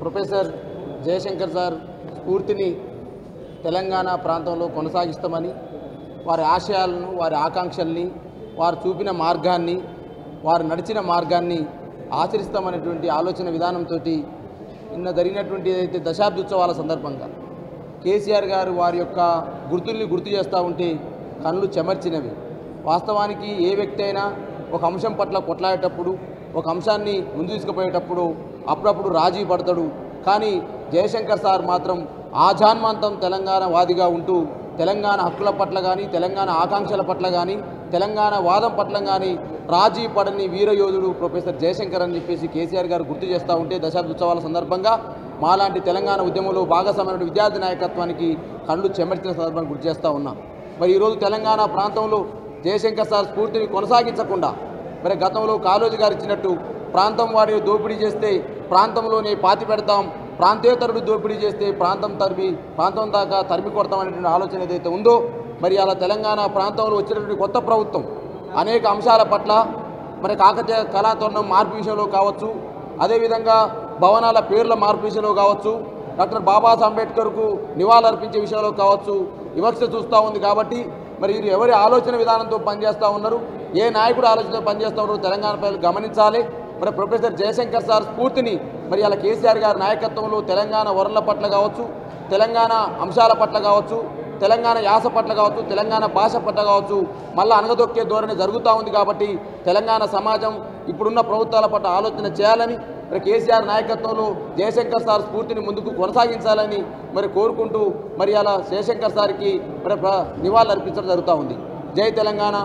Professor Jayashankar sir స్ఫూర్తిని తెలంగాణ ప్రాంతంలో కొనసాగిస్తామని వారి ఆశయాలను వారి ఆకాంక్షల్ని వారు చూపిన మార్గాన్ని వారు నడిచిన మార్గాన్ని ఆచరిస్తామనేటువంటి ఆలోచన విధానంతో నిన్న జరిగినటువంటి ఏదైతే దశాబ్దోత్సవాల సందర్భంగా కేసీఆర్ గారు వారి యొక్క గుర్తుల్ని గుర్తు చేస్తూ ఉంటే కళ్ళు చెమర్చినవి. వాస్తవానికి ఏ వ్యక్తి అయినా ఒక అంశం పట్ల కొట్లాడేటప్పుడు ఒక అంశాన్ని ముందు తీసుకుపోయేటప్పుడు అప్పుడప్పుడు రాజీ పడతాడు. కానీ జయశంకర్ సార్ మాత్రం ఆజాన్మాంతం తెలంగాణ వాదిగా ఉంటూ తెలంగాణ హక్కుల పట్ల కానీ తెలంగాణ ఆకాంక్షల పట్ల కానీ తెలంగాణ వాదం పట్ల కానీ రాజీ పడని వీరయోధుడు ప్రొఫెసర్ జయశంకర్ అని చెప్పేసి కేసీఆర్ గారు గుర్తు చేస్తూ ఉంటే దశాబ్దోత్సవాల సందర్భంగా మాలాంటి తెలంగాణ ఉద్యమంలో భాగస్వామ్యమైన విద్యార్థి నాయకత్వానికి కళ్ళు చెమర్చిన సందర్భాన్ని గుర్తు చేస్తూ ఉన్నాం. మరి ఈరోజు తెలంగాణ ప్రాంతంలో జయశంకర్ సార్ స్ఫూర్తిని కొనసాగించకుండా మరి గతంలో కాళోజీ గారు ఇచ్చినట్టు ప్రాంతం వాడిని దోపిడీ చేస్తే ప్రాంతంలోనే పాతి పెడతాం, ప్రాంతేతరుడు దోపిడీ చేస్తే ప్రాంతం దాకా తరిమి కొడతామనేటువంటి ఆలోచన ఏదైతే ఉందో మరి అలా తెలంగాణ ప్రాంతంలో వచ్చినటువంటి కొత్త ప్రభుత్వం అనేక అంశాల పట్ల మరి కాకతీయ కళాతోరణం మార్పు విషయంలో కావచ్చు, అదేవిధంగా భవనాల పేర్ల మార్పు విషయంలో కావచ్చు, డాక్టర్ బాబాసాహెబ్ అంబేద్కర్కు నివాళులర్పించే విషయంలో కావచ్చు వివక్ష చూస్తూ ఉంది. కాబట్టి మరి వీరు ఎవరి ఆలోచన విధానంతో పనిచేస్తూ ఉన్నారు, ఏ నాయకుడు ఆలోచనతో పనిచేస్తూ ఉన్నారో తెలంగాణ ప్రజలు గమనించాలి. మరి ప్రొఫెసర్ జయశంకర్ సార్ స్ఫూర్తిని మరి అలా కేసీఆర్ గారి నాయకత్వంలో తెలంగాణ వరల పట్ల కావచ్చు, తెలంగాణ అంశాల పట్ల కావచ్చు, తెలంగాణ యాస పట్ల కావచ్చు, తెలంగాణ భాష పట్ల కావచ్చు మళ్ళీ అనగదొక్కే ధోరణి జరుగుతూ ఉంది. కాబట్టి తెలంగాణ సమాజం ఇప్పుడున్న ప్రభుత్వాల పట్ల ఆలోచన చేయాలని మరి కేసీఆర్ నాయకత్వంలో జయశంకర్ సార్ స్ఫూర్తిని ముందుకు కొనసాగించాలని మరి కోరుకుంటూ మరి అలా జయశంకర్ సార్కి మరి నివాళులు అర్పించడం జరుగుతూ ఉంది. జై తెలంగాణ.